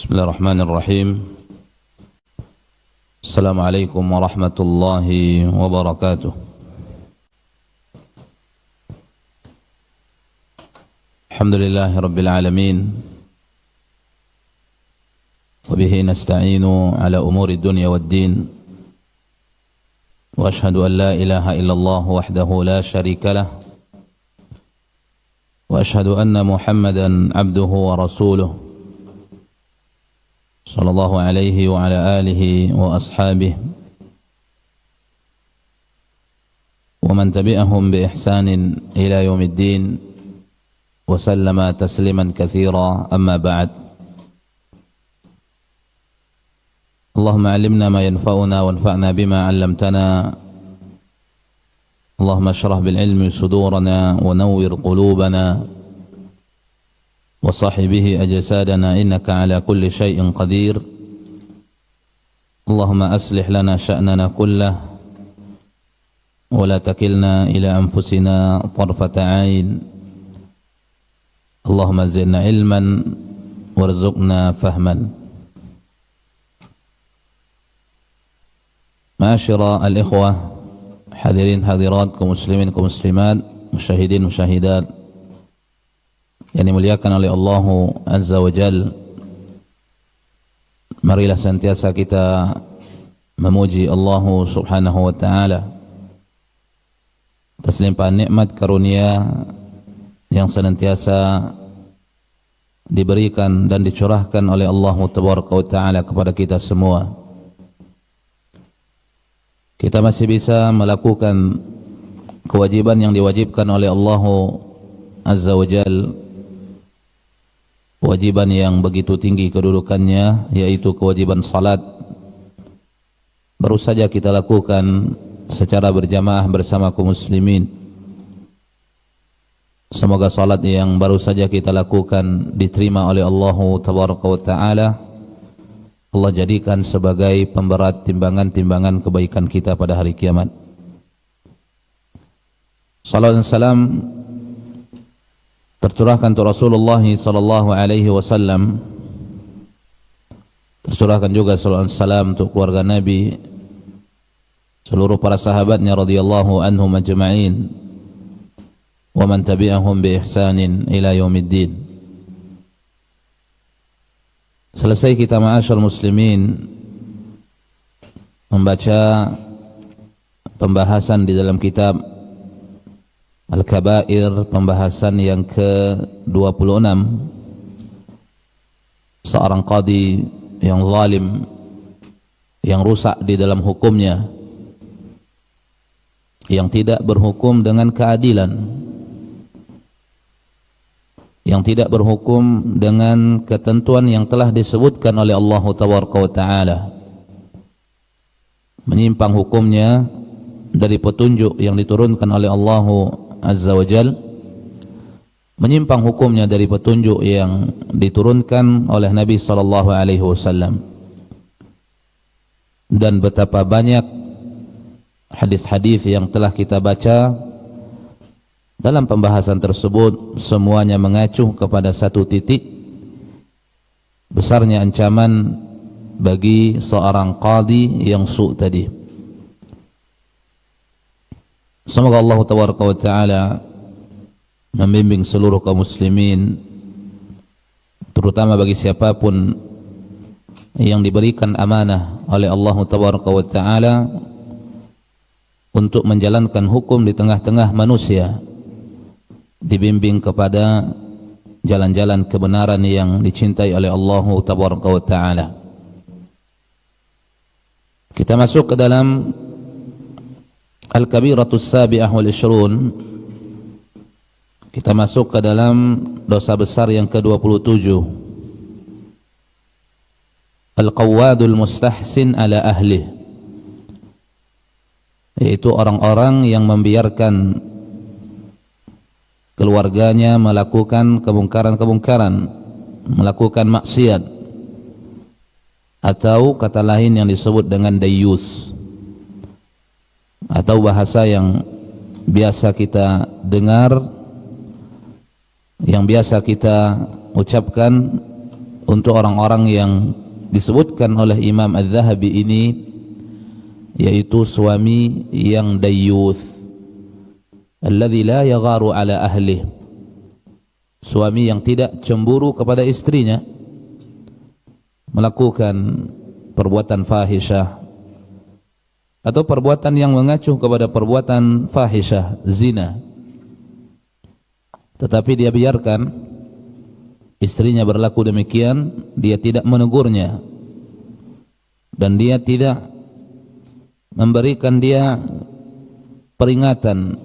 Bismillahirrahmanirrahim. Assalamualaikum warahmatullahi wabarakatuh. Alhamdulillahi rabbil alamin. Wabihi nasta'inu ala umuri dunya waddin. Wa ashhadu an la ilaha illallah wahdahu la sharika lah. Wa ashhadu anna Muhammadan abduhu wa rasuluh. Sallallahu alaihi wa ala alihi wa ashabihi wa man tabi'ahum bi ihsanin ila yaumiddin wa sallama tasliman katsira, amma ba'd. Allahumma 'allimna ma yanfa'una wanfa'na bima 'allamtana. Allahumma shrah bil ilmi sudurana wa nawwir qulubana وصحبه أجسادنا إنك على كل شيء قدير. اللهم أصلح لنا شأننا كله ولا تكلنا إلى أنفسنا طرفة عين. اللهم زدنا علما وارزقنا فهما. معاشر الإخوة حاضرين حاضرات كمسلمين كمسلمات مشاهدين مشاهدات yang dimuliakan oleh Allah Azza wa Jal, marilah senantiasa kita memuji Allah Subhanahu wa Ta'ala atas limpahan nikmat karunia yang senantiasa diberikan dan dicurahkan oleh Allah Tabaraka wa Ta'ala kepada kita semua. Kita masih bisa melakukan kewajiban yang diwajibkan oleh Allah Azza wa Jal, kewajiban yang begitu tinggi kedudukannya, yaitu kewajiban salat. Baru saja kita lakukan secara berjamaah bersama kaum muslimin. Semoga salat yang baru saja kita lakukan diterima oleh Allah Tabaraka wa Ta'ala. Allah jadikan sebagai pemberat timbangan-timbangan kebaikan kita pada hari kiamat. Salawat dan salam tercurahkan untuk Rasulullah sallallahu alaihi wasallam, tercurahkan juga salawat salam untuk keluarga Nabi, seluruh para sahabatnya radhiyallahu anhum ajma'in, wa man tabi'ahum bi ihsanin ila yaumiddin. Selesai kita ma'asyar muslimin membaca pembahasan di dalam kitab Al-Kabair, pembahasan yang ke-26, seorang qadi yang zalim, yang rusak di dalam hukumnya, yang tidak berhukum dengan keadilan, yang tidak berhukum dengan ketentuan yang telah disebutkan oleh Allah Tabaraka wa Ta'ala, menyimpang hukumnya dari petunjuk yang diturunkan oleh Allah Azza wa Jal, menyimpang hukumnya dari petunjuk yang diturunkan oleh Nabi sallallahu alaihi wasallam. Dan betapa banyak hadis-hadis yang telah kita baca dalam pembahasan tersebut, semuanya mengacu kepada satu titik: besarnya ancaman bagi seorang qadi yang su' tadi. Semoga Allah Tabaraka wa Ta'ala membimbing seluruh kaum muslimin, terutama bagi siapapun yang diberikan amanah oleh Allah Tabaraka wa Ta'ala untuk menjalankan hukum di tengah-tengah manusia, dibimbing kepada jalan-jalan kebenaran yang dicintai oleh Allah Tabaraka wa Ta'ala. Kita masuk ke dalam Al-Kabiratus Sabi'ah wal Ishrun. Kita masuk ke dalam dosa besar yang ke-27, Al-Qawwadul Mustahsin ala ahlih, yaitu orang-orang yang membiarkan keluarganya melakukan kemungkaran-kemungkaran, melakukan maksiat, atau kata lain yang disebut dengan dayyus, atau bahasa yang biasa kita dengar, yang biasa kita ucapkan untuk orang-orang yang disebutkan oleh Imam Az-Zahabi ini, yaitu suami yang dayyuth, alladzi la yagharu ala ahlih, suami yang tidak cemburu kepada istrinya, melakukan perbuatan fahisyah atau perbuatan yang mengacu kepada perbuatan fahisyah, zina, tetapi dia biarkan istrinya berlaku demikian, dia tidak menegurnya dan dia tidak memberikan dia peringatan,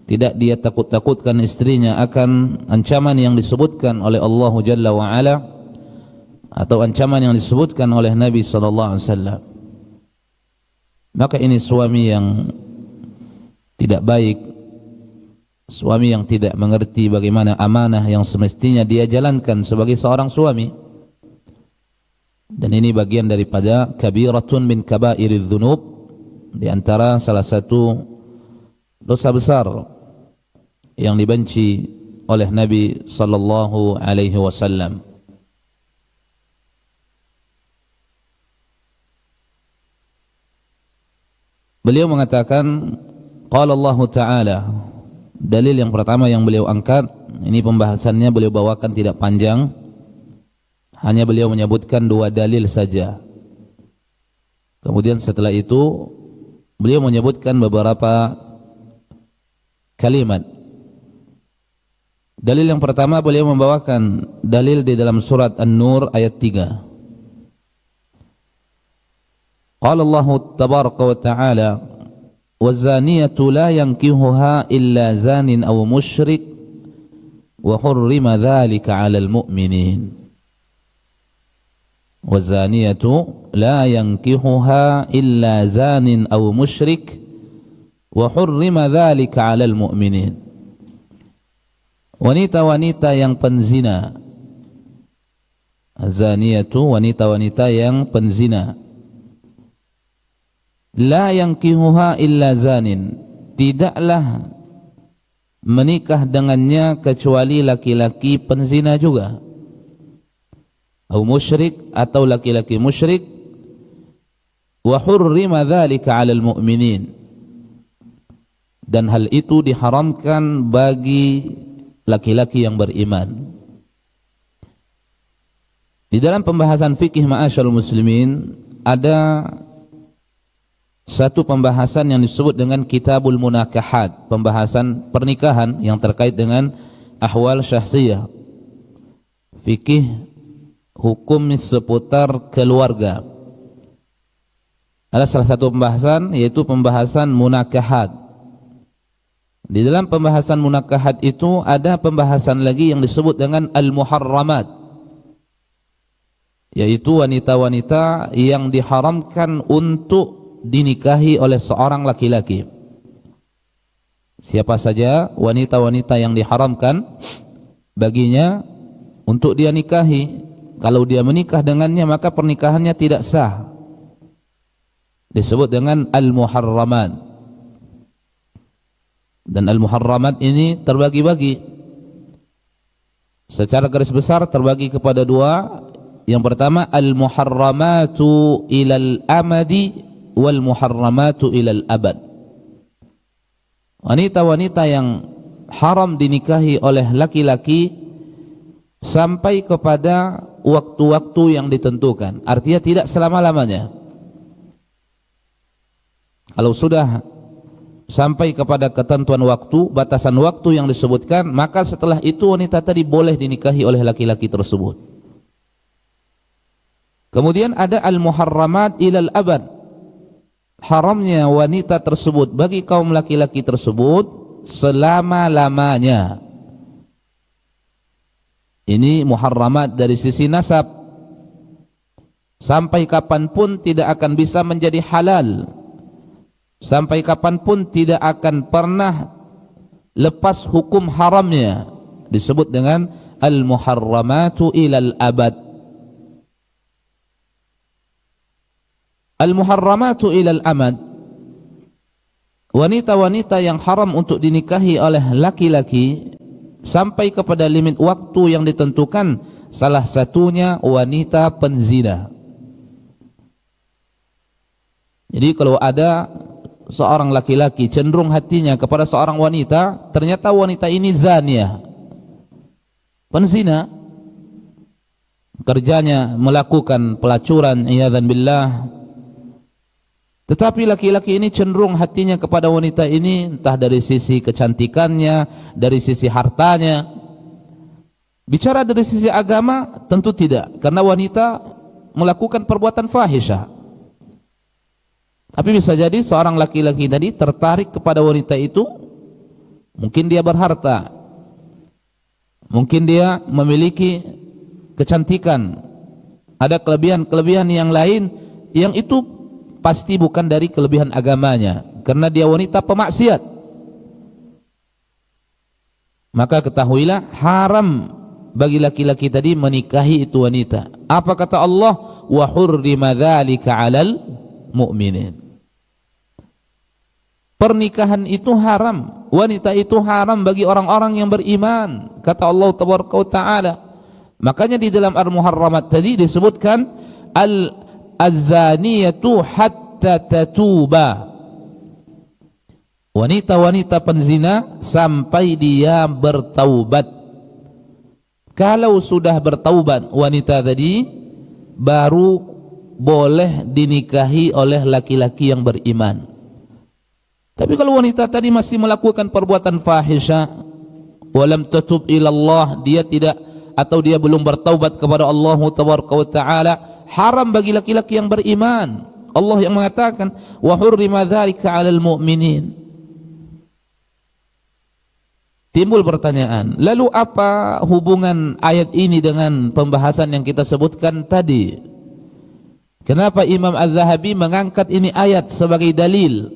tidak dia takut-takutkan istrinya akan ancaman yang disebutkan oleh Allah Jalla wa Ala atau ancaman yang disebutkan oleh Nabi sallallahu alaihi wasallam, maka ini suami yang tidak baik, suami yang tidak mengerti bagaimana amanah yang semestinya dia jalankan sebagai seorang suami. Dan ini bagian daripada kabiratun min kabairiz dzunub, di antara salah satu dosa besar yang dibenci oleh Nabi sallallahu alaihi wasallam. Beliau mengatakan, qala Allah Ta'ala, dalil yang pertama yang beliau angkat, ini pembahasannya beliau bawakan tidak panjang, hanya beliau menyebutkan dua dalil saja. Kemudian setelah itu beliau menyebutkan beberapa kalimat. Dalil yang pertama beliau membawakan dalil di dalam surat An-Nur ayat 3. Qala Allah tabaraka wa ta'ala, وَالزَّانِيَةُ لَا يَنْكِحُهَا إِلَّا زَانٍ أَوْ مُشْرِكٍ وَحُرِّمَ ذَلِكَ عَلَى الْمُؤْمِنِينَ. وَالزَّانِيَةُ لَا يَنْكِحُهَا إِلَّا زَانٍ أَوْ مُشْرِكٍ وَحُرِّمَ ذَلِكَ عَلَى الْمُؤْمِنِينَ. Wanita-wanita yang penzina, az-zaniyatu, wanita-wanita yang penzina, la yankihuha illa zanin, tidaklah menikah dengannya kecuali laki-laki penzina juga, atau musyrik, atau laki-laki musyrik, wa hurrima dzalika 'alal mu'minin, dan hal itu diharamkan bagi laki-laki yang beriman. Di dalam pembahasan fikih ma'asyarul muslimin ada satu pembahasan yang disebut dengan Kitabul Munakahat, pembahasan pernikahan yang terkait dengan ahwal syahsiyah, fikih hukum seputar keluarga. Ada salah satu pembahasan, yaitu pembahasan munakahat. Di dalam pembahasan munakahat itu ada pembahasan lagi yang disebut dengan al-muharramat, yaitu wanita-wanita yang diharamkan untuk dinikahi oleh seorang laki-laki. Siapa saja wanita-wanita yang diharamkan baginya untuk dia nikahi, kalau dia menikah dengannya maka pernikahannya tidak sah, disebut dengan al-muharramat. Dan al-muharramat ini terbagi-bagi, secara garis besar terbagi kepada dua. Yang pertama, al-muharramatu ilal amadi wal muharramatu ilal abad. Wanita-wanita yang haram dinikahi oleh laki-laki sampai kepada waktu-waktu yang ditentukan, artinya tidak selama-lamanya. Kalau sudah sampai kepada ketentuan waktu, batasan waktu yang disebutkan, maka setelah itu wanita tadi boleh dinikahi oleh laki-laki tersebut. Kemudian ada al-muharramat ilal abad, haramnya wanita tersebut bagi kaum laki-laki tersebut selama-lamanya. Ini muharramat dari sisi nasab, sampai kapanpun tidak akan bisa menjadi halal, sampai kapanpun tidak akan pernah lepas hukum haramnya, disebut dengan al-muharramatu ilal abad. Al-muharramatu ilal amad, wanita-wanita yang haram untuk dinikahi oleh laki-laki sampai kepada limit waktu yang ditentukan, salah satunya wanita penzina. Jadi kalau ada seorang laki-laki cenderung hatinya kepada seorang wanita, ternyata wanita ini zaniah, penzina, kerjanya melakukan pelacuran, iyadzan billah, tetapi laki-laki ini cenderung hatinya kepada wanita ini, entah dari sisi kecantikannya, dari sisi hartanya. Bicara dari sisi agama, tentu tidak, karena wanita melakukan perbuatan fahisyah. Tapi bisa jadi seorang laki-laki tadi tertarik kepada wanita itu, mungkin dia berharta, mungkin dia memiliki kecantikan, ada kelebihan-kelebihan yang lain, yang itu pasti bukan dari kelebihan agamanya, karena dia wanita pemaksiat. Maka ketahuilah, haram bagi laki-laki tadi menikahi itu wanita. Apa kata Allah? Wa hurrima dzalika 'alal mu'minin. Pernikahan itu haram, wanita itu haram bagi orang-orang yang beriman, kata Allah tabaraka wa taala. Makanya di dalam Al-Muharramat tadi disebutkan az-zaniyatu hatta tatuba, wanita-wanita penzina sampai dia bertaubat. Kalau sudah bertaubat wanita tadi, baru boleh dinikahi oleh laki-laki yang beriman. Tapi kalau wanita tadi masih melakukan perbuatan fahisyah, walam tatub ilallah, dia tidak, atau dia belum bertaubat kepada Allah tabaraka wa taala, haram bagi laki-laki yang beriman. Allah yang mengatakan wa hurrima dzalika 'alal mu'minin. Timbul pertanyaan, lalu apa hubungan ayat ini dengan pembahasan yang kita sebutkan tadi? Kenapa Imam Az-Zahabi mengangkat ini ayat sebagai dalil?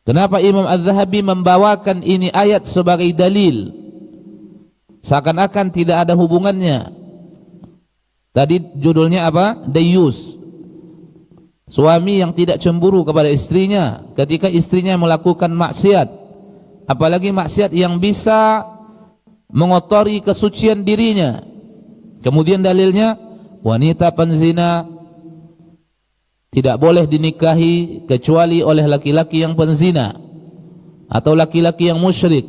Kenapa Imam Az-Zahabi membawakan ini ayat sebagai dalil? Seakan-akan tidak ada hubungannya. Tadi judulnya apa? Dayyus, suami yang tidak cemburu kepada istrinya ketika istrinya melakukan maksiat, apalagi maksiat yang bisa mengotori kesucian dirinya. Kemudian dalilnya, wanita penzina tidak boleh dinikahi kecuali oleh laki-laki yang penzina atau laki-laki yang musyrik.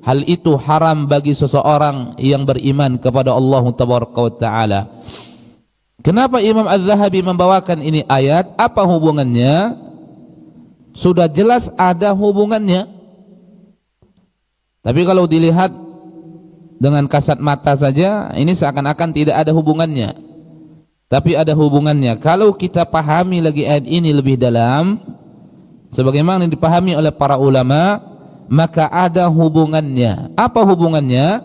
Hal itu haram bagi seseorang yang beriman kepada Allah tabaraka wa taala. Kenapa Imam Az-Zahabi membawakan ini ayat? Apa hubungannya? Sudah jelas ada hubungannya. Tapi kalau dilihat dengan kasat mata saja, ini seakan-akan tidak ada hubungannya. Tapi ada hubungannya. Kalau kita pahami lagi ayat ini lebih dalam, sebagaimana dipahami oleh para ulama, maka ada hubungannya. Apa hubungannya?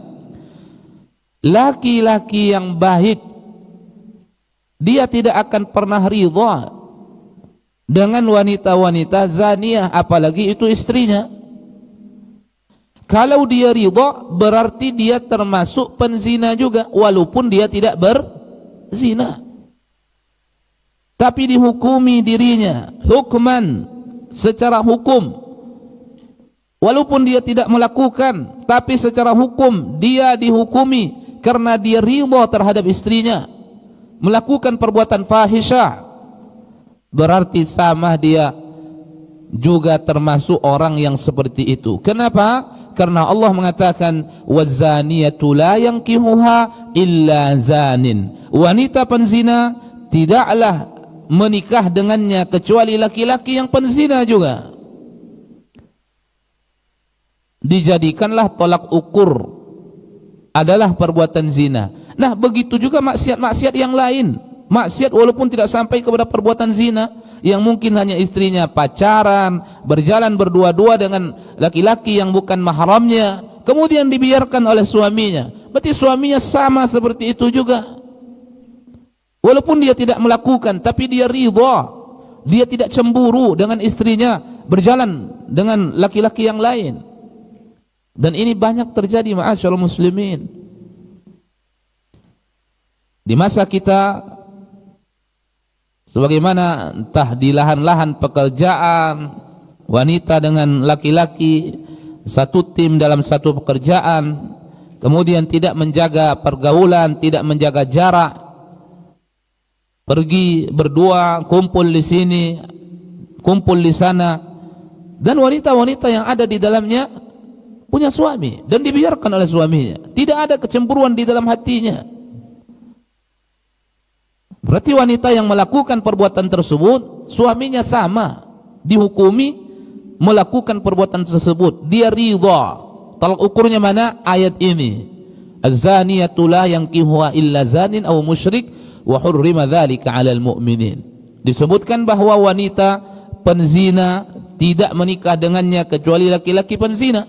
Laki-laki yang baik, dia tidak akan pernah ridha dengan wanita-wanita zaniah, apalagi itu istrinya. Kalau dia ridha, berarti dia termasuk penzina juga, walaupun dia tidak berzina. Tapi dihukumi dirinya hukman, secara hukum, walaupun dia tidak melakukan, tapi secara hukum dia dihukumi karena dia ridha terhadap istrinya melakukan perbuatan fahisyah, berarti sama dia juga termasuk orang yang seperti itu. Kenapa? Karena Allah mengatakan wazaniyatu la yankihuha illa zanin, wanita penzina tidaklah menikah dengannya kecuali laki-laki yang penzina juga. Dijadikanlah tolak ukur adalah perbuatan zina. Nah, begitu juga maksiat-maksiat yang lain. Maksiat walaupun tidak sampai kepada perbuatan zina, yang mungkin hanya istrinya pacaran, berjalan berdua-dua dengan laki-laki yang bukan mahramnya, kemudian dibiarkan oleh suaminya, berarti suaminya sama seperti itu juga. Walaupun dia tidak melakukan, tapi dia ridha, dia tidak cemburu dengan istrinya berjalan dengan laki-laki yang lain. Dan ini banyak terjadi, ma'asyiral muslimin. Di masa kita, sebagaimana entah di lahan-lahan pekerjaan, wanita dengan laki-laki satu tim dalam satu pekerjaan, kemudian tidak menjaga pergaulan, tidak menjaga jarak, pergi berdua, kumpul di sini, kumpul di sana, dan wanita-wanita yang ada di dalamnya punya suami dan dibiarkan oleh suaminya, tidak ada kecemburuan di dalam hatinya. Berarti wanita yang melakukan perbuatan tersebut, suaminya sama dihukumi melakukan perbuatan tersebut, dia ridha. Tolak ukurnya mana? Ayat ini, az-zaniyatu la yankihuha illa zanin aw musyrik wa hurrima dzalika 'alal mu'minin. Disebutkan bahwa wanita penzina tidak menikah dengannya kecuali laki-laki penzina.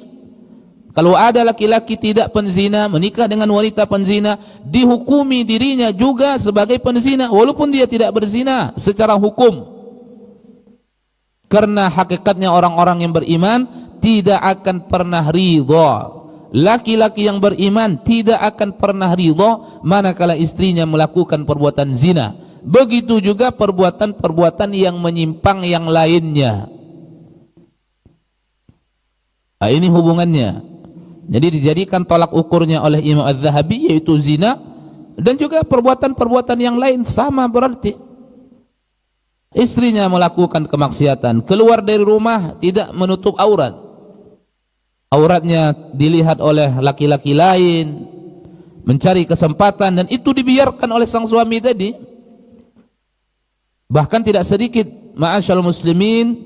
Kalau ada laki-laki tidak penzina menikah dengan wanita penzina, dihukumi dirinya juga sebagai penzina walaupun dia tidak berzina secara hukum. Karena hakikatnya orang-orang yang beriman tidak akan pernah ridha. Laki-laki yang beriman tidak akan pernah ridha manakala istrinya melakukan perbuatan zina. Begitu juga perbuatan-perbuatan yang menyimpang yang lainnya. Nah, ini hubungannya. Jadi dijadikan tolak ukurnya oleh Imam Az-Zahabi yaitu zina, dan juga perbuatan-perbuatan yang lain sama berarti. Istrinya melakukan kemaksiatan, keluar dari rumah tidak menutup aurat, auratnya dilihat oleh laki-laki lain, mencari kesempatan, dan itu dibiarkan oleh sang suami tadi. Bahkan tidak sedikit ma'asyarul muslimin,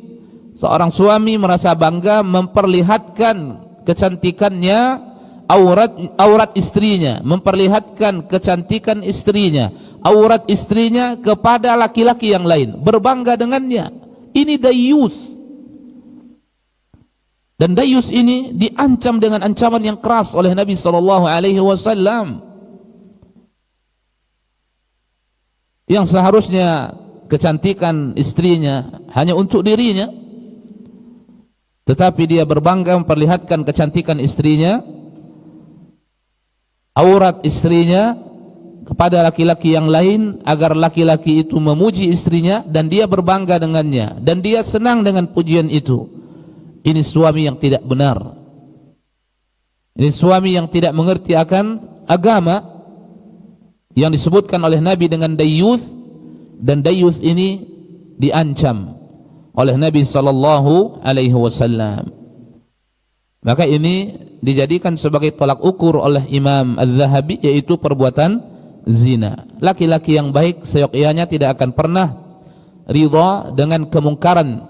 seorang suami merasa bangga memperlihatkan kecantikannya, aurat istrinya, memperlihatkan kecantikan istrinya, aurat istrinya kepada laki-laki yang lain, berbangga dengannya. Ini dayus, dan dayus ini diancam dengan ancaman yang keras oleh Nabi SAW, yang seharusnya kecantikan istrinya hanya untuk dirinya, tetapi dia berbangga memperlihatkan kecantikan istrinya, aurat istrinya kepada laki-laki yang lain, agar laki-laki itu memuji istrinya dan dia berbangga dengannya dan dia senang dengan pujian itu. Ini suami yang tidak benar. Ini suami yang tidak mengerti akan agama yang disebutkan oleh Nabi dengan dayuth, dan dayuth ini diancam oleh Nabi sallallahu alaihi wasallam. Maka ini dijadikan sebagai tolak ukur oleh Imam Az-Zahabi, yaitu perbuatan zina. Laki-laki yang baik seyogyanya tidak akan pernah ridha dengan kemungkaran,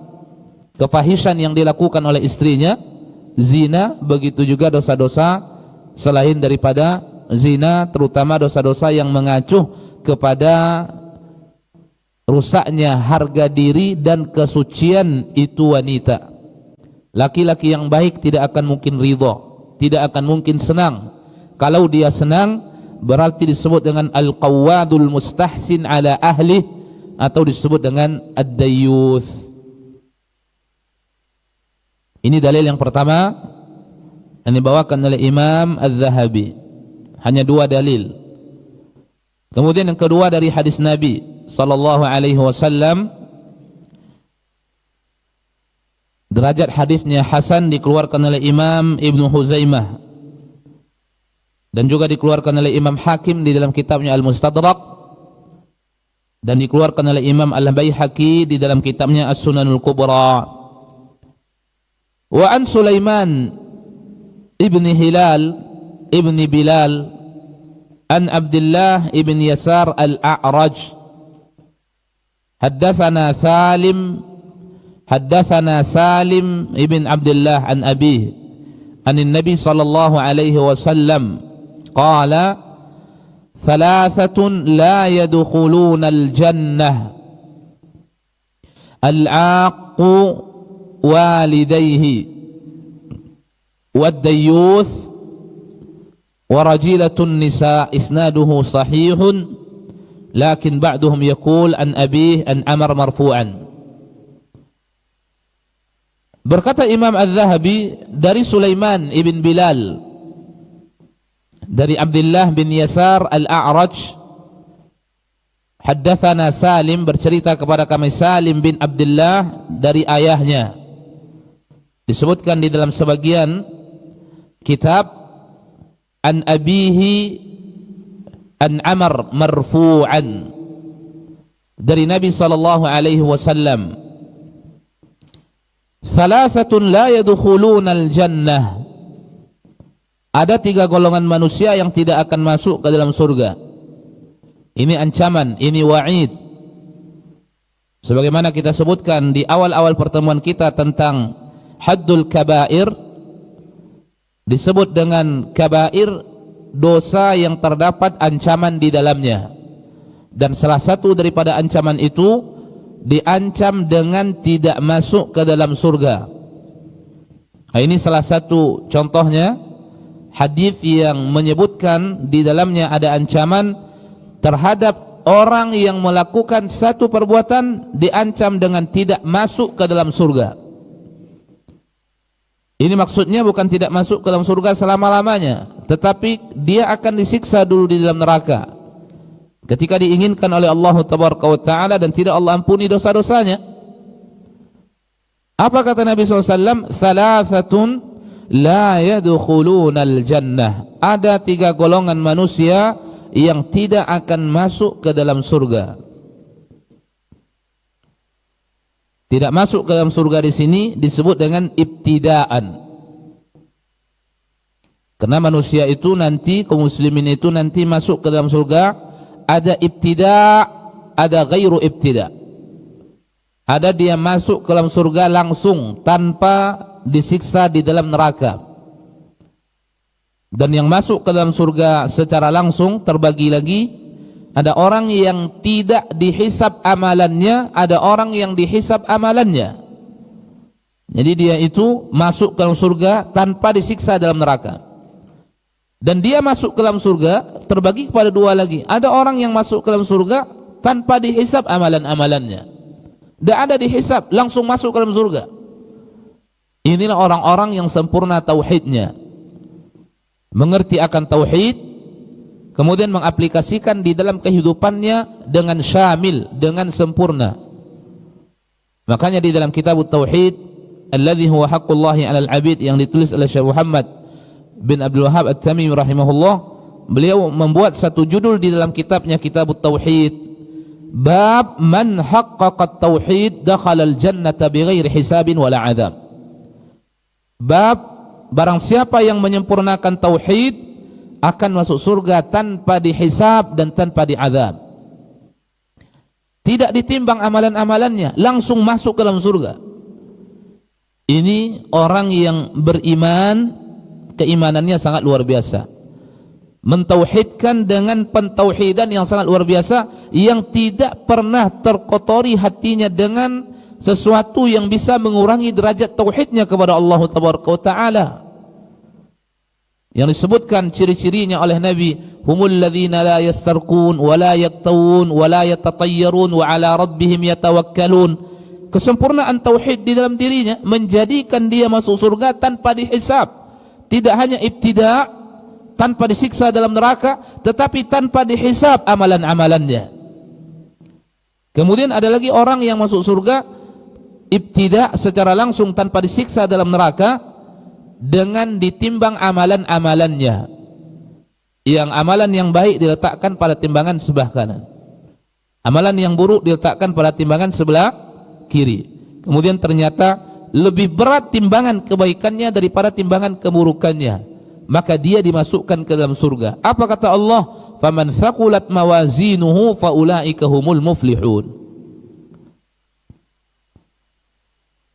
kefahisan yang dilakukan oleh istrinya, zina, begitu juga dosa-dosa selain daripada zina, terutama dosa-dosa yang mengacu kepada rusaknya harga diri dan kesucian itu wanita. Laki-laki yang baik tidak akan mungkin ridha, tidak akan mungkin senang. Kalau dia senang berarti disebut dengan al-qawwadul mustahsin ala ahli, atau disebut dengan ad-dayyuth. Ini dalil yang pertama yang dibawakan oleh Imam Az-Zahabi. Hanya dua dalil. Kemudian yang kedua dari hadis Nabi sallallahu alaihi wasallam, derajat hadisnya hasan, dikeluarkan oleh Imam Ibnu Huzaimah dan juga dikeluarkan oleh Imam Hakim di dalam kitabnya Al-Mustadrak, dan dikeluarkan oleh Imam Al-Baihaqi di dalam kitabnya As-Sunanul Kubra. Wa an Sulaiman ibni Hilal ibni Bilal an Abdullah ibn Yasar al-A'raj حدثنا سالم ابن عبد الله عن أبيه عن النبي صلى الله عليه وسلم قال ثلاثة لا يدخلون الجنة العاق والديه والديوث ورجيلة النساء. إسناده صحيح lakin ba'duhum yaqul an abih an Amr marfu'an. Berkata Imam Az-Zahabi dari Sulaiman ibn Bilal, dari Abdullah bin Yasar al-A'raj, haddatsana Salim, bercerita kepada kami Salim bin Abdullah dari ayahnya, Disebutkan di dalam sebagian kitab an abihi an Amr marfu'an dari Nabi sallallahu alaihi wasallam, "Thalathatun la yadkhulunal jannah." Ada 3 golongan manusia yang tidak akan masuk ke dalam surga. Ini ancaman, ini wa'id. Sebagaimana kita sebutkan di awal-awal pertemuan kita tentang haddul kabair, disebut dengan kabair dosa yang terdapat ancaman di dalamnya, dan salah satu daripada ancaman itu diancam dengan tidak masuk ke dalam surga. Nah, ini salah satu contohnya, hadis yang menyebutkan di dalamnya ada ancaman terhadap orang yang melakukan satu perbuatan, diancam dengan tidak masuk ke dalam surga. Ini maksudnya bukan tidak masuk ke dalam surga selama-lamanya, tetapi dia akan disiksa dulu di dalam neraka ketika diinginkan oleh Allah Tabaraka wa Ta'ala dan tidak Allah ampuni dosa-dosanya. Apa kata Nabi SAW? "Thalathatun la yadkhulunal jannah." Ada 3 golongan manusia yang tidak akan masuk ke dalam surga. Tidak masuk ke dalam surga di sini disebut dengan ibtidaan. Karena manusia itu nanti, kaum muslimin itu nanti masuk ke dalam surga, ada ibtida, ada ghairu ibtida. Ada dia masuk ke dalam surga langsung tanpa disiksa di dalam neraka. Dan yang masuk ke dalam surga secara langsung terbagi lagi. Ada orang yang tidak dihisab amalannya, ada orang yang dihisab amalannya. Jadi dia itu masuk ke dalam surga tanpa disiksa dalam neraka. Dan dia masuk ke dalam surga terbagi kepada 2 lagi. Ada orang yang masuk ke dalam surga tanpa dihisab amalan-amalannya. Tidak ada dihisab, langsung masuk ke dalam surga. Inilah orang-orang yang sempurna tauhidnya, mengerti akan tauhid, kemudian mengaplikasikan di dalam kehidupannya dengan syamil, dengan sempurna. Makanya di dalam kitab Tauhid alladzi huwa haqqullahi 'alal 'abid yang ditulis oleh Syekh Muhammad bin Abdul Wahhab At-Tamimi rahimahullah, beliau membuat satu judul di dalam kitabnya Kitab Tauhid, bab man haqqaqa at-tauhid dakhala al-jannata bighairi hisabin wala 'adzab. Bab barang siapa yang menyempurnakan tauhid akan masuk surga tanpa dihisab dan tanpa diazab. Tidak ditimbang amalan-amalannya, langsung masuk ke dalam surga. Ini orang yang beriman, keimanannya sangat luar biasa, mentauhidkan dengan pentauhidan yang sangat luar biasa, yang tidak pernah terkotori hatinya dengan sesuatu yang bisa mengurangi derajat tauhidnya kepada Allah Taala. Yang disebutkan ciri-cirinya oleh Nabi, humul ladzina la yastarqun wa la yaktawun wa la yatatayyarun wa ala rabbihim yatawakkalun. Kesempurnaan tauhid di dalam dirinya menjadikan dia masuk surga tanpa dihisab. Tidak hanya ibtida, tanpa disiksa dalam neraka, tetapi tanpa dihisab amalan-amalannya. Kemudian ada lagi orang yang masuk surga ibtida secara langsung tanpa disiksa dalam neraka, dengan ditimbang amalan-amalannya. Yang amalan yang baik diletakkan pada timbangan sebelah kanan, amalan yang buruk diletakkan pada timbangan sebelah kiri. Kemudian ternyata lebih berat timbangan kebaikannya daripada timbangan keburukannya, maka dia dimasukkan ke dalam surga. Apa kata Allah? Faman thaqulat mawazinuhu faulaika humul muflihun.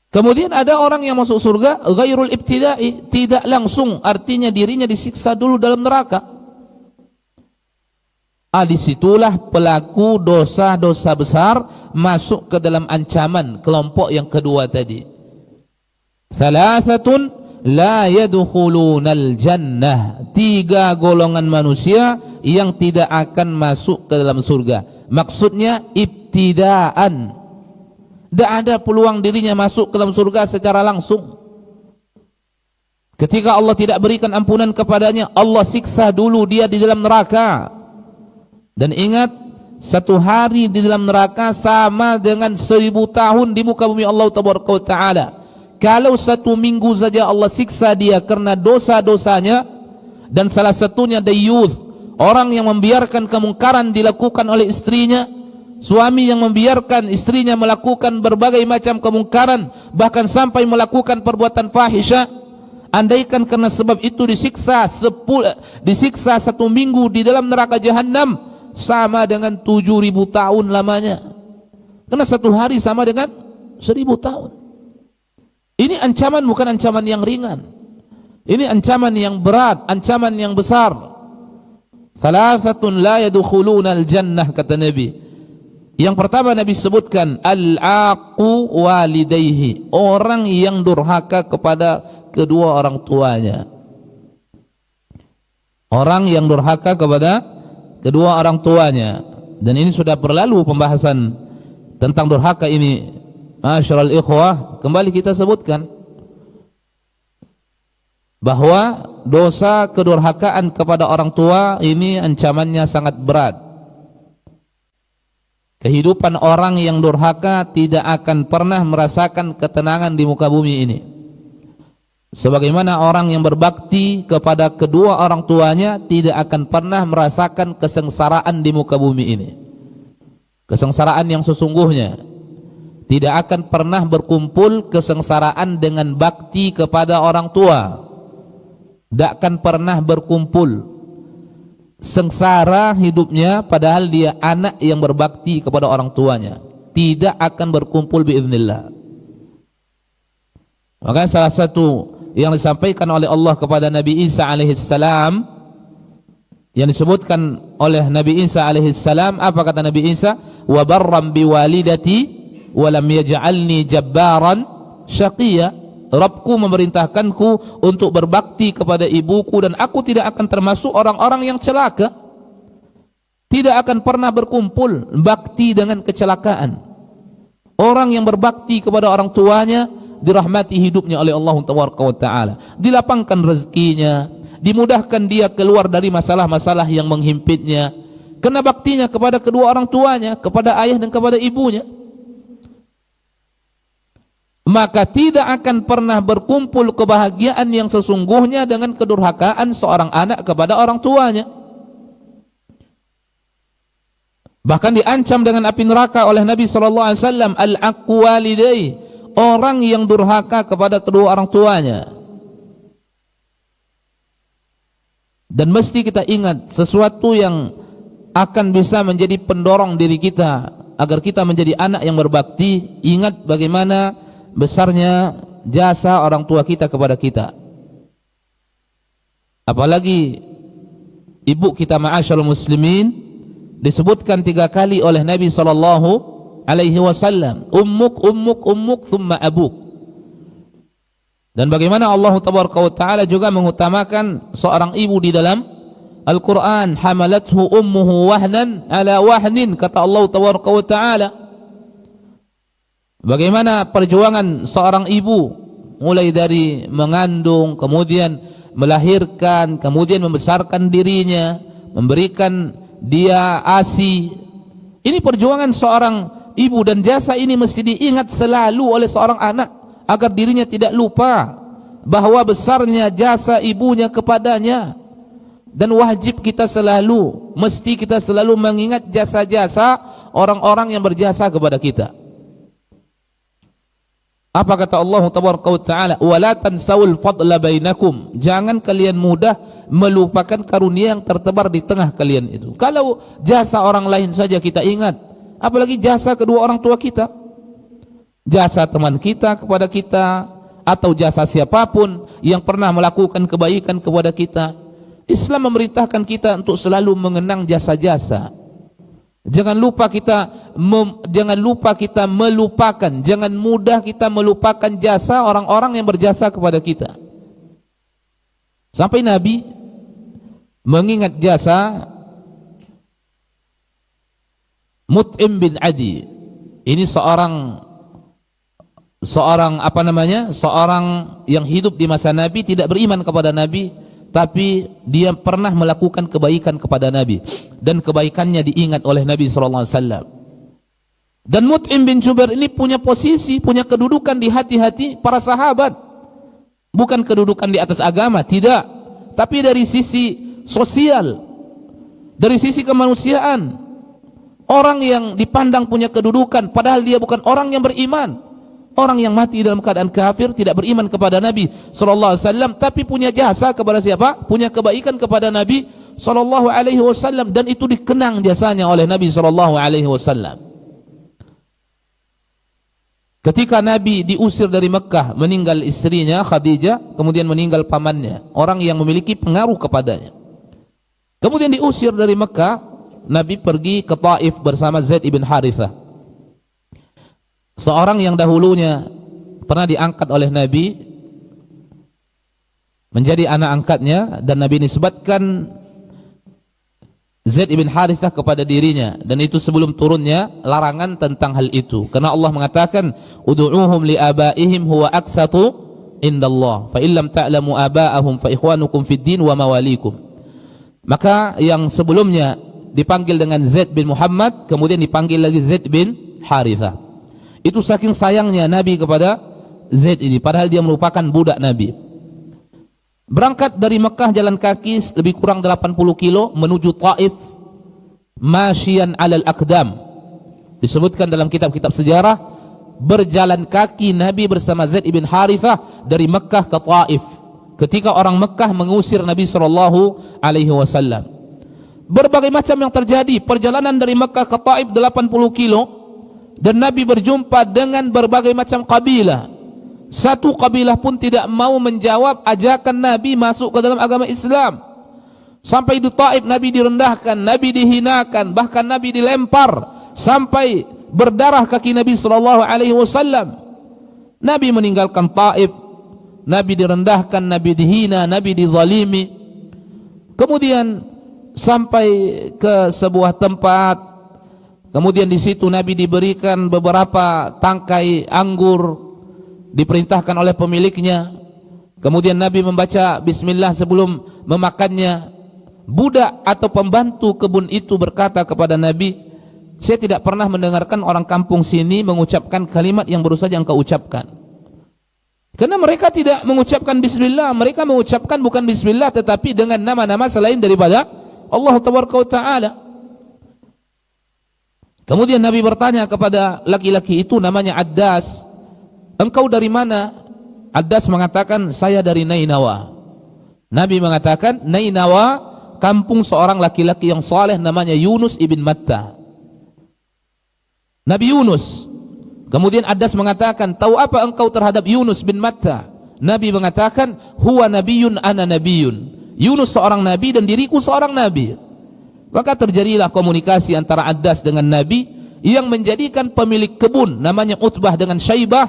Kemudian ada orang yang masuk surga ghairul ibtida'i, tidak langsung, artinya dirinya disiksa dulu dalam neraka. Disitulah pelaku dosa-dosa besar masuk ke dalam ancaman kelompok yang kedua tadi. Thalathatun la yadkhulunal jannah, 3 golongan manusia yang tidak akan masuk ke dalam surga. Maksudnya ibtidaan, tidak ada peluang dirinya masuk ke dalam surga secara langsung. Ketika Allah tidak berikan ampunan kepadanya, Allah siksa dulu dia di dalam neraka. Dan ingat, 1 hari di dalam neraka sama dengan 1000 tahun di muka bumi Allah Taala. kalau 1 minggu saja Allah siksa dia karena dosa-dosanya, dan salah satunya dayuth, orang yang membiarkan kemungkaran dilakukan oleh istrinya, suami yang membiarkan istrinya melakukan berbagai macam kemungkaran, bahkan sampai melakukan perbuatan fahisyah, andaikan karena sebab itu disiksa 1 minggu di dalam neraka jahanam, sama dengan 7.000 tahun lamanya. Karena 1 hari sama dengan 1.000 tahun. Ini ancaman bukan ancaman yang ringan. Ini ancaman yang berat, ancaman yang besar. Thalathatun la yadkhuluna al-jannah, kata Nabi. Yang pertama Nabi sebutkan al-aqu walidayhi, orang yang durhaka kepada kedua orang tuanya. Orang yang durhaka kepada kedua orang tuanya. Dan ini sudah berlalu pembahasan tentang durhaka ini. Ma'asyiral ikhwah, kembali kita sebutkan bahwa dosa kedurhakaan kepada orang tua ini ancamannya sangat berat. Kehidupan orang yang durhaka tidak akan pernah merasakan ketenangan di muka bumi ini. Sebagaimana orang yang berbakti kepada kedua orang tuanya tidak akan pernah merasakan kesengsaraan di muka bumi ini. Kesengsaraan yang sesungguhnya. Tidak akan pernah berkumpul kesengsaraan dengan bakti kepada orang tua. Tidak akan pernah berkumpul. Sengsara hidupnya padahal dia anak yang berbakti kepada orang tuanya. Tidak akan berkumpul biiznillah. Maka salah satu yang disampaikan oleh Allah kepada Nabi Isa alaihissalam, yang disebutkan oleh Nabi Isa alaihissalam, apa kata Nabi Isa? Wa barram biwalidati walam yaj'alni jabbaran syaqiyya. Rabbku memerintahkanku untuk berbakti kepada ibuku dan aku tidak akan termasuk orang-orang yang celaka. Tidak akan pernah berkumpul bakti dengan kecelakaan. Orang yang berbakti kepada orang tuanya dirahmati hidupnya oleh Allah Taala, dilapangkan rezekinya, dimudahkan dia keluar dari masalah-masalah yang menghimpitnya karena baktinya kepada kedua orang tuanya, kepada ayah dan kepada ibunya. Maka tidak akan pernah berkumpul kebahagiaan yang sesungguhnya dengan kedurhakaan seorang anak kepada orang tuanya. Bahkan diancam dengan api neraka oleh Nabi SAW, al-aqu walidayhi, orang yang durhaka kepada kedua orang tuanya. Dan mesti kita ingat sesuatu yang akan bisa menjadi pendorong diri kita agar kita menjadi anak yang berbakti. Ingat bagaimana besarnya jasa orang tua kita kepada kita. Apalagi ibu kita, ma'asyarul muslimin, disebutkan 3 kali oleh Nabi SAW, ummuk thumma abuk. Dan bagaimana Allah Taala juga mengutamakan seorang ibu di dalam Al-Quran, hamalathu ummuhu wahnan ala wahnin, kata Allah Taala. Bagaimana perjuangan seorang ibu mulai dari mengandung, kemudian melahirkan, kemudian membesarkan dirinya, memberikan dia ASI. Ini perjuangan seorang ibu dan jasa ini mesti diingat selalu oleh seorang anak agar dirinya tidak lupa bahwa besarnya jasa ibunya kepadanya. Dan wajib kita selalu, mesti kita selalu mengingat jasa-jasa orang-orang yang berjasa kepada kita. Apa kata Allah Taala? Wala tansawul fadla bainakum. Jangan kalian mudah melupakan karunia yang tertebar di tengah kalian itu. Kalau jasa orang lain saja kita ingat, apalagi jasa kedua orang tua kita, jasa teman kita kepada kita, atau jasa siapapun yang pernah melakukan kebaikan kepada kita. Islam memerintahkan kita untuk selalu mengenang jasa-jasa. Jangan lupa kita melupakan, jangan mudah kita melupakan jasa orang-orang yang berjasa kepada kita. Sampai Nabi mengingat jasa Mut'im bin Adi. Ini seorang yang hidup di masa Nabi, tidak beriman kepada Nabi, tapi dia pernah melakukan kebaikan kepada Nabi dan kebaikannya diingat oleh Nabi SAW. Dan Mut'im bin Jubair ini punya posisi, punya kedudukan di hati-hati para sahabat. Bukan kedudukan di atas agama, tidak, tapi dari sisi sosial, dari sisi kemanusiaan. Orang yang dipandang punya kedudukan padahal dia bukan orang yang beriman. Orang yang mati dalam keadaan kafir, tidak beriman kepada Nabi sallallahu alaihi wasallam, tapi punya jasa kepada siapa? Punya kebaikan kepada Nabi sallallahu alaihi wasallam, dan itu dikenang jasanya oleh Nabi sallallahu alaihi wasallam. Ketika Nabi diusir dari Mekah, meninggal istrinya Khadijah, kemudian meninggal pamannya, orang yang memiliki pengaruh kepadanya. Kemudian diusir dari Mekah, Nabi pergi ke Taif bersama Zaid ibn Harithah, seorang yang dahulunya pernah diangkat oleh Nabi menjadi anak angkatnya, dan Nabi nisbatkan Zaid ibn Harithah kepada dirinya, dan itu sebelum turunnya larangan tentang hal itu, karena Allah mengatakan ud'uuhum li abaihim huwa aqsatu indallah fa illam ta'lamu abaahum fa ikhwanukum fid din wa mawalikum. Maka yang sebelumnya dipanggil dengan Zaid bin Muhammad, kemudian dipanggil lagi Zaid bin Harithah. Itu saking sayangnya Nabi kepada Zaid ini, padahal dia merupakan budak Nabi. Berangkat dari Mekah jalan kaki lebih kurang 80 kilo menuju Taif, masyian alal aqdam. Disebutkan dalam kitab-kitab sejarah, berjalan kaki Nabi bersama Zaid ibn Harithah dari Mekah ke Taif ketika orang Mekah mengusir Nabi sallallahu alaihi wasallam. Berbagai macam yang terjadi, perjalanan dari Mekah ke Taif 80 kilo, dan Nabi berjumpa dengan berbagai macam kabilah. Satu kabilah pun tidak mau menjawab ajakan Nabi masuk ke dalam agama Islam. Sampai di Taif Nabi direndahkan, Nabi dihinakan, bahkan Nabi dilempar sampai berdarah kaki Nabi sallallahu alaihi wasallam. Nabi meninggalkan Taif, Nabi direndahkan, Nabi dihina, Nabi dizalimi. Kemudian sampai ke sebuah tempat, kemudian di situ Nabi diberikan beberapa tangkai anggur, diperintahkan oleh pemiliknya. Kemudian Nabi membaca bismillah sebelum memakannya. Budak atau pembantu kebun itu berkata kepada Nabi, saya tidak pernah mendengarkan orang kampung sini mengucapkan kalimat yang baru saja engkau ucapkan. Karena mereka tidak mengucapkan bismillah, mereka mengucapkan bukan bismillah tetapi dengan nama-nama selain daripada Allah Taala. Kemudian Nabi bertanya kepada laki-laki itu, namanya Addas, engkau dari mana? Addas mengatakan, saya dari Nainawa. Nabi mengatakan, Nainawa kampung seorang laki-laki yang saleh namanya Yunus ibn Matta. Nabi Yunus. Kemudian Addas mengatakan, tahu apa engkau terhadap Yunus bin Matta? Nabi mengatakan, huwa nabiyun ana nabiyun. Yunus seorang nabi dan diriku seorang nabi. Maka terjadilah komunikasi antara Addas dengan Nabi, yang menjadikan pemilik kebun namanya Utbah dengan Syaibah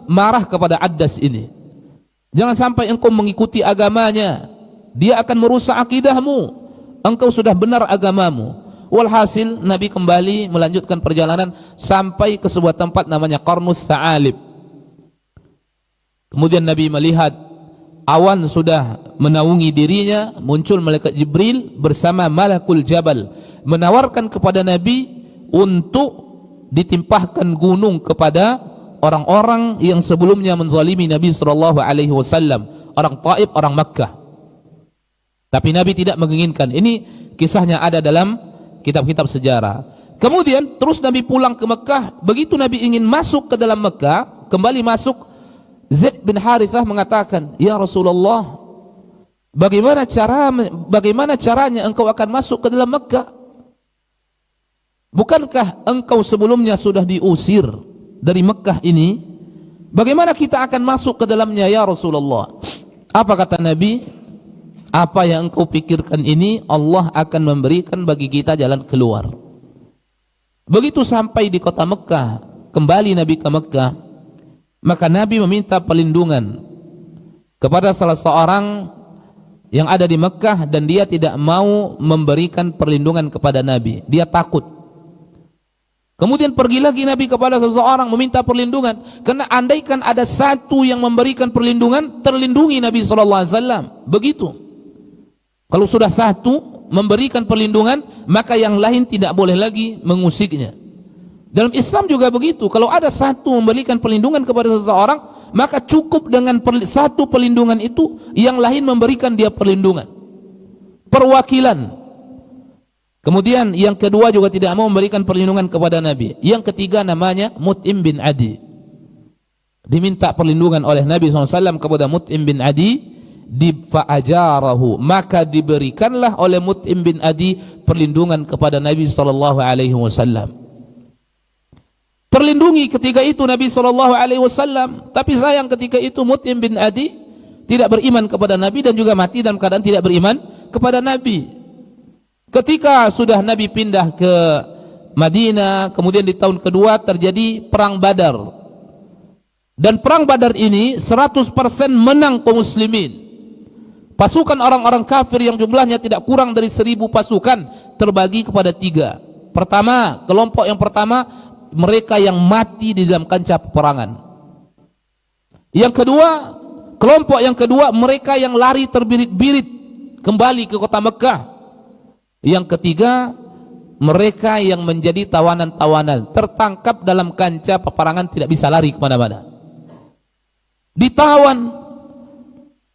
marah kepada Addas ini. Jangan sampai engkau mengikuti agamanya, dia akan merusak akidahmu. Engkau sudah benar agamamu. Walhasil Nabi kembali melanjutkan perjalanan sampai ke sebuah tempat namanya Qarnus Tha'alib. Kemudian Nabi melihat awan sudah menaungi dirinya, muncul malaikat Jibril bersama Malakul Jabal menawarkan kepada Nabi untuk ditimpahkan gunung kepada orang-orang yang sebelumnya menzalimi Nabi sallallahu alaihi wasallam, orang Taif, orang Makkah. Tapi Nabi tidak menginginkan. Ini kisahnya ada dalam kitab-kitab sejarah. Kemudian terus Nabi pulang ke Mekah. Begitu Nabi ingin masuk ke dalam Mekah, kembali masuk, Zaid bin Harithah mengatakan, ya Rasulullah, bagaimana caranya engkau akan masuk ke dalam Mekah? Bukankah engkau sebelumnya sudah diusir dari Mekah ini? Bagaimana kita akan masuk ke dalamnya ya Rasulullah? Apa kata Nabi? Apa yang engkau pikirkan ini Allah akan memberikan bagi kita jalan keluar. Begitu sampai di kota Mekah, kembali Nabi ke Mekah, maka Nabi meminta perlindungan kepada salah seorang yang ada di Mekah, dan dia tidak mau memberikan perlindungan kepada Nabi. Dia takut. Kemudian pergi lagi Nabi kepada seseorang meminta perlindungan, karena andaikan ada satu yang memberikan perlindungan, terlindungi Nabi sallallahu alaihi wasallam. Begitu. Kalau sudah satu memberikan perlindungan, maka yang lain tidak boleh lagi mengusiknya. Dalam Islam juga begitu. Kalau ada satu memberikan perlindungan kepada seseorang, maka cukup dengan satu perlindungan itu, yang lain memberikan dia perlindungan, perwakilan. Kemudian yang kedua juga tidak mau memberikan perlindungan kepada Nabi. Yang ketiga namanya Mut'im bin Adi. Diminta perlindungan oleh Nabi SAW kepada Mut'im bin Adi, fa'ajarahu, maka diberikanlah oleh Mut'im bin Adi perlindungan kepada Nabi SAW. Terlindungi ketika itu Nabi SAW. Tapi sayang ketika itu Mut'im bin Adi tidak beriman kepada Nabi dan juga mati dalam keadaan tidak beriman kepada Nabi. Ketika sudah Nabi pindah ke Madinah, kemudian di tahun kedua terjadi perang Badar. Dan perang Badar ini 100% menang kaum muslimin. Pasukan orang-orang kafir yang jumlahnya tidak kurang dari 1000 pasukan terbagi kepada 3. Pertama, kelompok yang pertama, mereka yang mati di dalam kancah peperangan. Yang kedua, kelompok yang kedua, mereka yang lari terbirit-birit kembali ke kota Mekah. Yang ketiga, mereka yang menjadi tawanan-tawanan, tertangkap dalam kancah peperangan, tidak bisa lari kemana-mana, ditawan.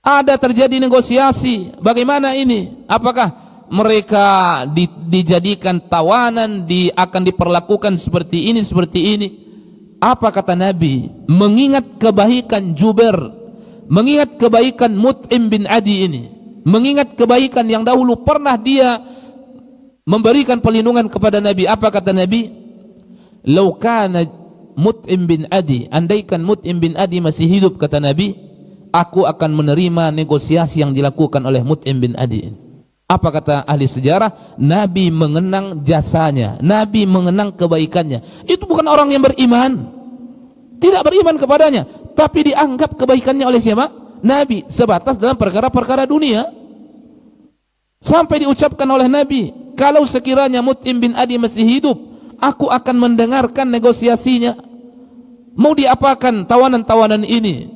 Ada terjadi negosiasi, bagaimana ini? Apakah mereka dijadikan tawanan, akan diperlakukan seperti ini, seperti ini? Apa kata Nabi? Mengingat kebaikan Jubair, mengingat kebaikan Mut'im bin Adi ini, mengingat kebaikan yang dahulu pernah dia memberikan perlindungan kepada Nabi. Apa kata Nabi? Lau kana Mut'im bin Adi, andaikan Mut'im bin Adi masih hidup, kata Nabi, aku akan menerima negosiasi yang dilakukan oleh Mut'im bin Adi. Apa kata ahli sejarah? Nabi mengenang jasanya, Nabi mengenang kebaikannya. Itu bukan orang yang beriman, tidak beriman kepadanya, tapi dianggap kebaikannya oleh siapa? Nabi, sebatas dalam perkara-perkara dunia. Sampai diucapkan oleh Nabi, kalau sekiranya Mut'im bin Adi masih hidup, aku akan mendengarkan negosiasinya. Mau diapakan tawanan-tawanan ini,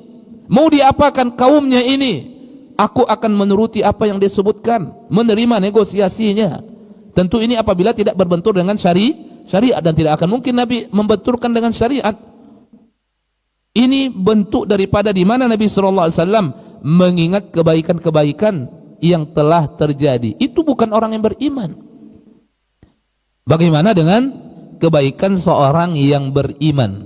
mau diapakan kaumnya ini, aku akan menuruti apa yang disebutkan, menerima negosiasinya. Tentu ini apabila tidak berbentur dengan syariat, dan tidak akan mungkin Nabi membenturkan dengan syariat. Ini bentuk daripada di mana Nabi SAW mengingat kebaikan-kebaikan yang telah terjadi. Itu bukan orang yang beriman. Bagaimana dengan kebaikan seorang yang beriman?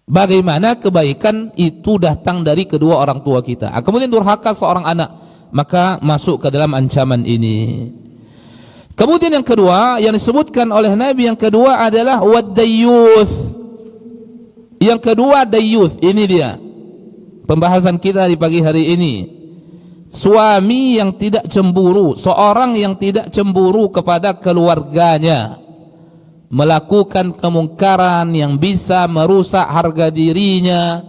Bagaimana kebaikan itu datang dari kedua orang tua kita? Kemudian durhaka seorang anak, maka masuk ke dalam ancaman ini. Kemudian yang kedua yang disebutkan oleh Nabi, yang kedua adalah wad-dayyuth. Yang kedua dayyuth, ini dia pembahasan kita di pagi hari ini. Suami yang tidak cemburu, seorang yang tidak cemburu kepada keluarganya, melakukan kemungkaran yang bisa merusak harga dirinya,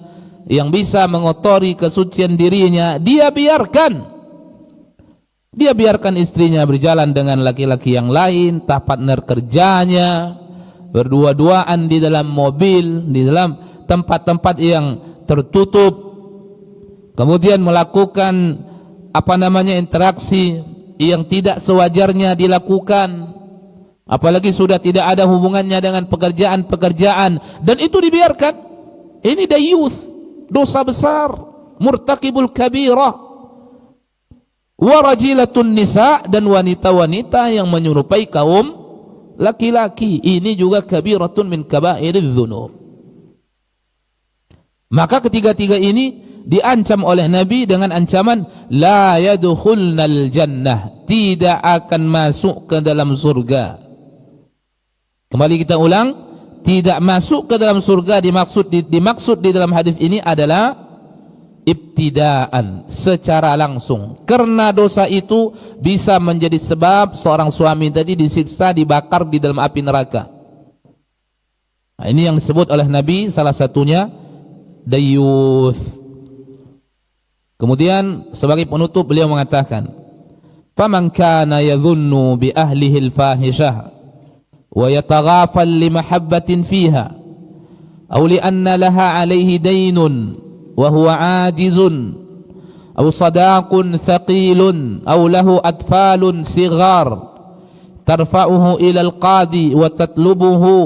yang bisa mengotori kesucian dirinya, dia biarkan istrinya berjalan dengan laki-laki yang lain, partner kerjanya, berdua-duaan di dalam mobil, di dalam tempat-tempat yang tertutup, kemudian melakukan interaksi yang tidak sewajarnya dilakukan, apalagi sudah tidak ada hubungannya dengan pekerjaan-pekerjaan, dan itu dibiarkan. Ini dayyuth, dosa besar, murtakibul kabirah. Warajilatun nisa, dan wanita-wanita yang menyerupai kaum laki-laki, ini juga kabiratun min kabairiz dzunub. Maka ketiga-tiga ini diancam oleh Nabi dengan ancaman la yadkhulnal jannah, tidak akan masuk ke dalam surga. Kembali kita ulang, tidak masuk ke dalam surga dimaksud di dalam hadis ini adalah ibtidaan, secara langsung, karena dosa itu bisa menjadi sebab seorang suami tadi disiksa, dibakar di dalam api neraka. Nah, ini yang disebut oleh Nabi, salah satunya dayyuth. Kemudian sebagai penutup beliau mengatakan, faman kana yadhunnu bi ahlihi al-fahishah wa yataghafal li mahabbatin fiha aw li anna laha alayhi daynun wa huwa ajizun aw sadaqun thaqilun aw lahu atfalun sighar tarfa'uhu ila al-qadi wa tatlubuhu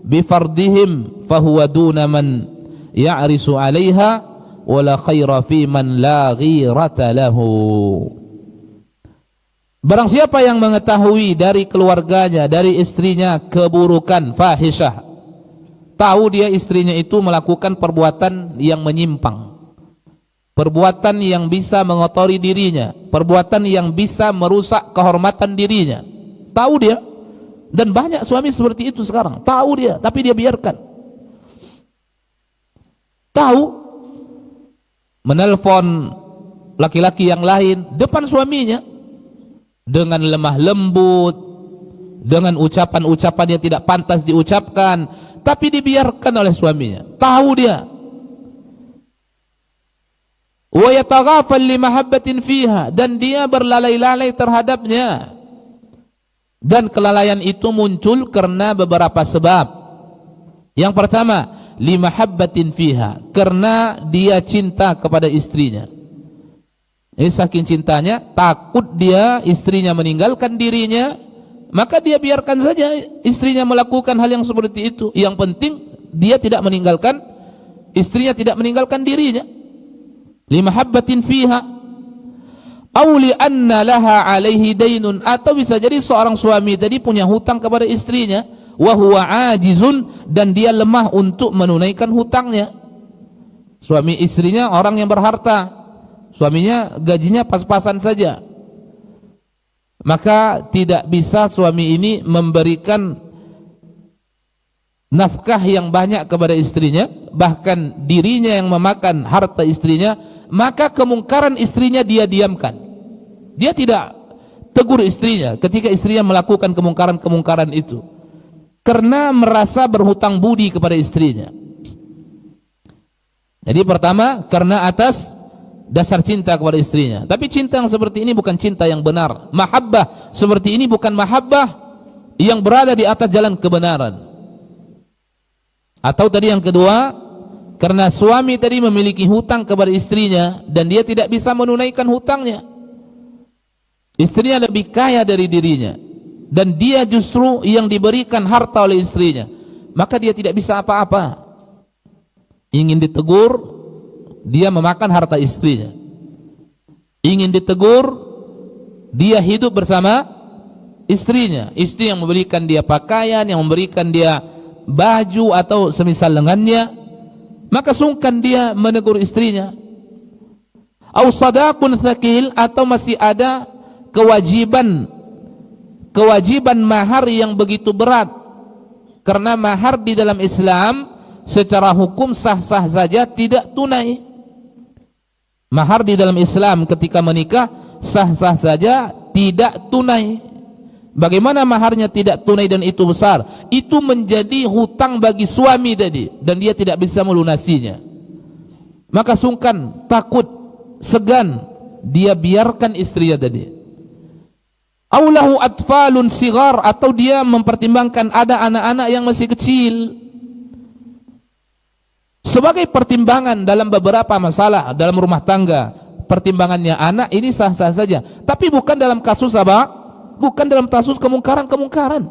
bifardihim fahuwa duna man ya'risu 'alaiha wa la khaira fi man la ghirata lahu. Barang siapa yang mengetahui dari keluarganya, dari istrinya keburukan fahisyah, tahu dia istrinya itu melakukan perbuatan yang menyimpang, perbuatan yang bisa mengotori dirinya, perbuatan yang bisa merusak kehormatan dirinya, tahu dia. Dan banyak suami seperti itu sekarang, tahu dia tapi dia biarkan. Tahu menelpon laki-laki yang lain depan suaminya dengan lemah lembut, dengan ucapan-ucapan yang tidak pantas diucapkan, tapi dibiarkan oleh suaminya. Tahu dia. Wa yataghafal li mahabbatin fiha, dan dia berlalai-lalai terhadapnya. Dan kelalaian itu muncul karena beberapa sebab. Yang pertama, li mahabbatin fiha, karena dia cinta kepada istrinya. Saking cintanya, takut dia istrinya meninggalkan dirinya, maka dia biarkan saja istrinya melakukan hal yang seperti itu. Yang penting dia tidak meninggalkan istrinya, tidak meninggalkan dirinya. Li mahabbatin fiha aw li anna laha alaihi dainun, atau bisa jadi seorang suami tadi punya hutang kepada istrinya, wa huwa ajizun, dan dia lemah untuk menunaikan hutangnya. Suami istrinya orang yang berharta, suaminya gajinya pas-pasan saja, maka tidak bisa suami ini memberikan nafkah yang banyak kepada istrinya, bahkan dirinya yang memakan harta istrinya. Maka kemungkaran istrinya dia diamkan. Dia tidak tegur istrinya ketika istrinya melakukan kemungkaran-kemungkaran itu, karena merasa berhutang budi kepada istrinya. Jadi pertama, karena atas dasar cinta kepada istrinya. Tapi cinta yang seperti ini bukan cinta yang benar. Mahabbah seperti ini bukan mahabbah yang berada di atas jalan kebenaran. Atau tadi yang kedua, karena suami tadi memiliki hutang kepada istrinya dan dia tidak bisa menunaikan hutangnya. Istrinya lebih kaya dari dirinya dan dia justru yang diberikan harta oleh istrinya, maka dia tidak bisa apa-apa. Ingin ditegur, dia memakan harta istrinya. Ingin ditegur, dia hidup bersama istrinya. Istri yang memberikan dia pakaian, yang memberikan dia baju atau semisal dengannya, maka sungkan dia menegur istrinya. Au sadaqun thaqil, atau masih ada kewajiban mahar yang begitu berat. Karena mahar di dalam Islam secara hukum sah-sah saja, tidak tunai. Mahar di dalam Islam ketika menikah sah-sah saja, tidak tunai. Bagaimana maharnya tidak tunai dan itu besar? Itu menjadi hutang bagi suami tadi dan dia tidak bisa melunasinya. Maka sungkan, takut, segan, dia biarkan istrinya tadi. Aulahu atfalun sigar, atau dia mempertimbangkan ada anak-anak yang masih kecil. Sebagai pertimbangan dalam beberapa masalah dalam rumah tangga, pertimbangannya anak ini sah-sah saja. Tapi bukan dalam kasus apa? Bukan dalam kasus kemungkaran-kemungkaran.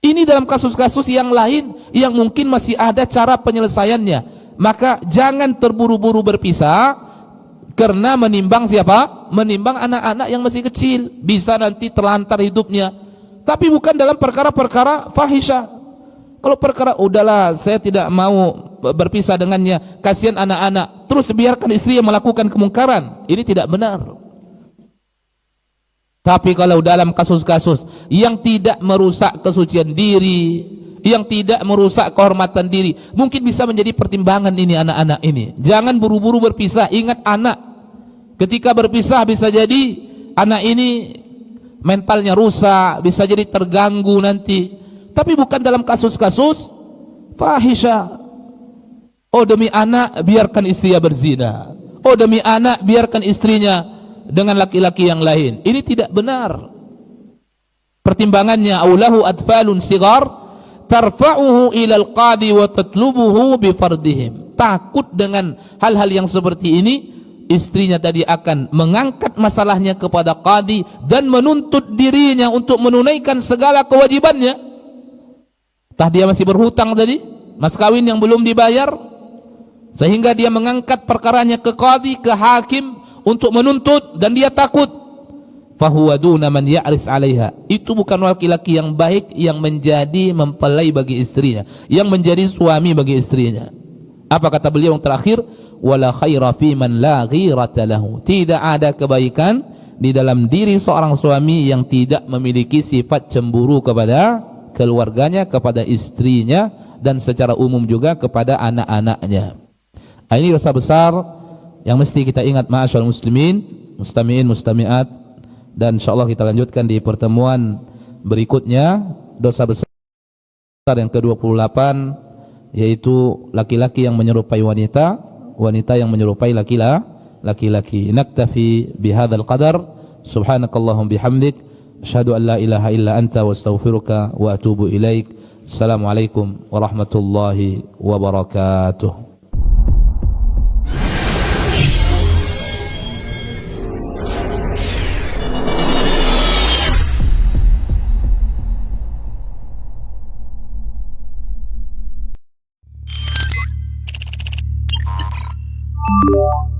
Ini dalam kasus-kasus yang lain yang mungkin masih ada cara penyelesaiannya. Maka jangan terburu-buru berpisah karena menimbang siapa? Menimbang anak-anak yang masih kecil, bisa nanti terlantar hidupnya. Tapi bukan dalam perkara-perkara fahisyah. Kalau perkara udahlah saya tidak mau berpisah dengannya, kasihan anak-anak, terus biarkan istri yang melakukan kemungkaran, ini tidak benar. Tapi kalau dalam kasus-kasus yang tidak merusak kesucian diri, yang tidak merusak kehormatan diri, mungkin bisa menjadi pertimbangan ini anak-anak ini. Jangan buru-buru berpisah. Ingat anak, ketika berpisah bisa jadi anak ini mentalnya rusak, bisa jadi terganggu nanti. Tapi bukan dalam kasus-kasus fahisyah. Oh demi anak biarkan istrinya berzina. Oh demi anak biarkan istrinya dengan laki-laki yang lain. Ini tidak benar. Pertimbangannya aulahu atfalun sigar tarfa'uhu ilal qadi wa tatlubuhu bifardihim. Takut dengan hal-hal yang seperti ini, istrinya tadi akan mengangkat masalahnya kepada qadi dan menuntut dirinya untuk menunaikan segala kewajibannya. Tah dia masih berhutang tadi, mas kawin yang belum dibayar, sehingga dia mengangkat perkaranya ke qadi, ke hakim untuk menuntut, dan dia takut. Fahuwa duna man ya'ris 'alaiha. Itu bukan laki-laki yang baik, yang menjadi mempelai bagi istrinya, yang menjadi suami bagi istrinya. Apa kata beliau yang terakhir? Wala khaira fi man la ghirata lahu. Tidak ada kebaikan di dalam diri seorang suami yang tidak memiliki sifat cemburu kepada keluarganya, kepada istrinya, dan secara umum juga kepada anak-anaknya. Ini dosa besar yang mesti kita ingat, ma'asyarul muslimin, mustami'in, mustami'at, dan insyaallah kita lanjutkan di pertemuan berikutnya. Dosa besar yang ke-28, yaitu laki-laki yang menyerupai wanita, wanita yang menyerupai laki-laki. Naktafi bihadzal qadar. Subhanakallahumma bihamdik, asyhadu an la ilaha illa anta wa astaghfiruka wa atubu ilaik. Assalamualaikum warahmatullahi wabarakatuh. You